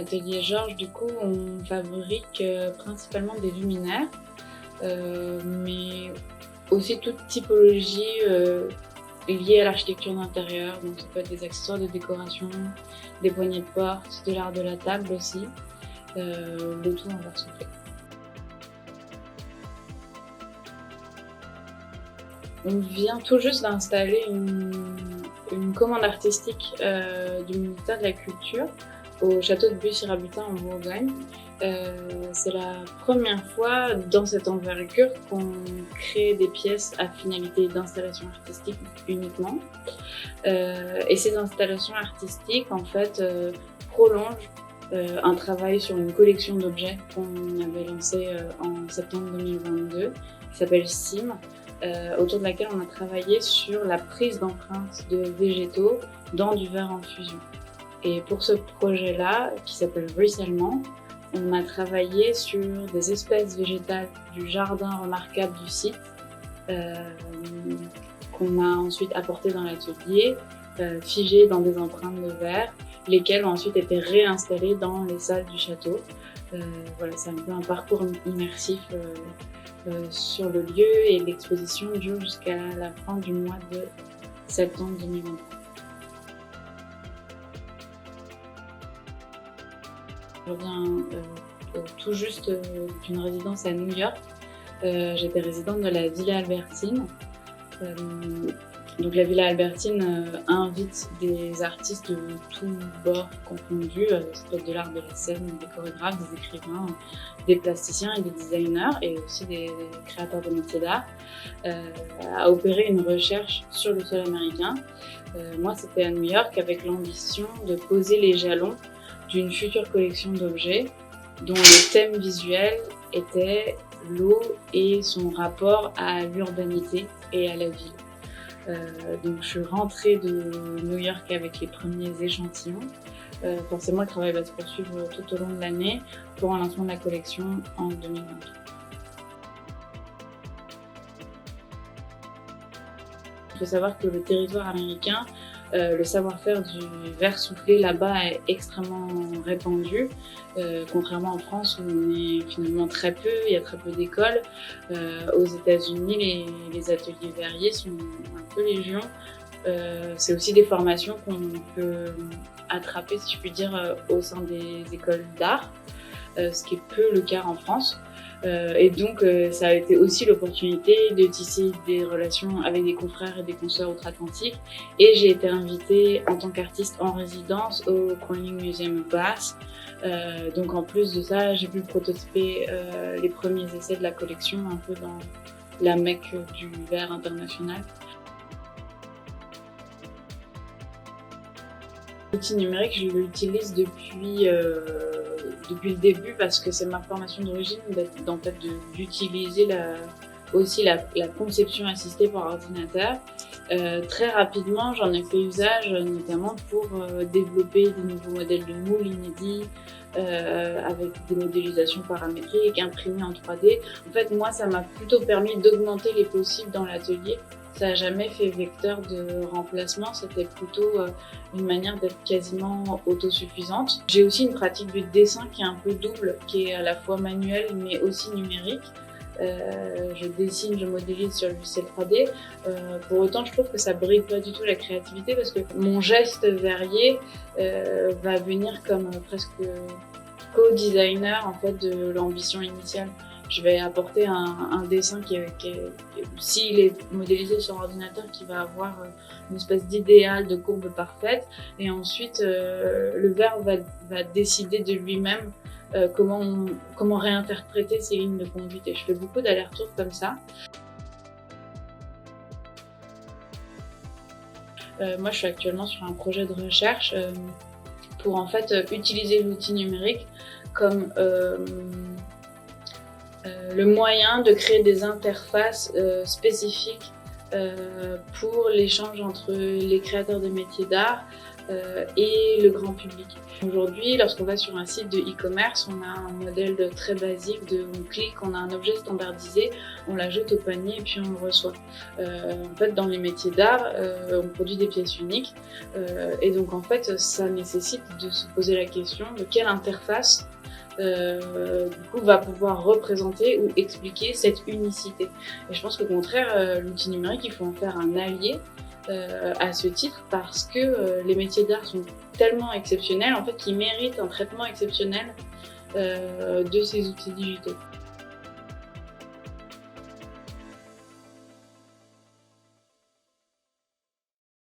l'atelier Georges, du coup, on fabrique principalement des luminaires, mais aussi toute typologie liée à l'architecture d'intérieur. Donc ça peut être des accessoires de décoration, des poignées de porte, de l'art de la table aussi, le tout en verre soufflé. On vient tout juste d'installer une commande artistique du ministère de la Culture au château de Bussy-Rabutin en Bourgogne. C'est la première fois dans cette envergure qu'on crée des pièces à finalité d'installation artistique uniquement. Et ces installations artistiques, en fait, prolongent un travail sur une collection d'objets qu'on avait lancé en septembre 2022, qui s'appelle SIM, autour de laquelle on a travaillé sur la prise d'empreintes de végétaux dans du verre en fusion. Et pour ce projet-là, qui s'appelle Ruissellement, on a travaillé sur des espèces végétales du jardin remarquable du site, qu'on a ensuite apportées dans l'atelier, figées dans des empreintes de verre, lesquelles ont ensuite été réinstallées dans les salles du château. Voilà, c'est un peu un parcours immersif sur le lieu, et l'exposition dure jusqu'à la fin du mois de septembre 2023. Je reviens tout juste d'une résidence à New York. J'étais résidente de la Villa Albertine. Donc la Villa Albertine invite des artistes de tous bords confondus, ça peut être de l'art de la scène, des chorégraphes, des écrivains, des plasticiens et des designers, et aussi des créateurs de métiers d'art, à opérer une recherche sur le sol américain. Moi, c'était à New York avec l'ambition de poser les jalons d'une future collection d'objets dont le thème visuel était l'eau et son rapport à l'urbanité et à la ville. Donc je suis rentrée de New York avec les premiers échantillons. Forcément, le travail va se poursuivre tout au long de l'année pour un lancement de la collection en 2023. Il faut savoir que le territoire américain, le savoir-faire du verre soufflé là-bas est extrêmement répandu, contrairement en France où on est finalement très peu, il y a très peu d'écoles. Aux États-Unis, les ateliers verriers sont un peu légion. C'est aussi des formations qu'on peut attraper, si je puis dire, au sein des écoles d'art, ce qui est peu le cas en France. Et donc, ça a été aussi l'opportunité de tisser des relations avec des confrères et des consoeurs outre-Atlantique. Et j'ai été invitée en tant qu'artiste en résidence au Corning Museum of Glass. Donc, en plus de ça, j'ai pu prototyper les premiers essais de la collection, un peu dans la Mecque du verre international. L'outil numérique, je l'utilise depuis le début parce que c'est ma formation d'origine, d'utiliser aussi la conception assistée par ordinateur. Très rapidement, j'en ai fait usage notamment pour développer des nouveaux modèles de moules inédits avec des modélisations paramétriques, imprimées en 3D. En fait, moi, ça m'a plutôt permis d'augmenter les possibles dans l'atelier. Ça n'a jamais fait vecteur de remplacement, c'était plutôt une manière d'être quasiment autosuffisante. J'ai aussi une pratique du dessin qui est un peu double, qui est à la fois manuelle mais aussi numérique. Je dessine, je modélise sur le logiciel 3D. Pour autant, je trouve que ça bride pas du tout la créativité parce que mon geste verrier va venir comme presque co-designer en fait de l'ambition initiale. Je vais apporter un dessin s'il est modélisé sur ordinateur, qui va avoir une espèce d'idéal de courbe parfaite, et ensuite le verre va décider de lui-même comment réinterpréter ces lignes de conduite, et je fais beaucoup d'allers-retours comme ça. Moi, je suis actuellement sur un projet de recherche pour en fait utiliser l'outil numérique comme le moyen de créer des interfaces spécifiques pour l'échange entre les créateurs de métiers d'art, et le grand public. Aujourd'hui, lorsqu'on va sur un site de e-commerce, on a un modèle très basique de on clique, on a un objet standardisé, on l'ajoute au panier et puis on le reçoit. En fait, dans les métiers d'art, on produit des pièces uniques et donc en fait, ça nécessite de se poser la question de quelle interface du coup, va pouvoir représenter ou expliquer cette unicité. Et je pense qu'au contraire, l'outil numérique, il faut en faire un allié à ce titre parce que les métiers d'art sont tellement exceptionnels en fait qu'ils méritent un traitement exceptionnel de ces outils digitaux.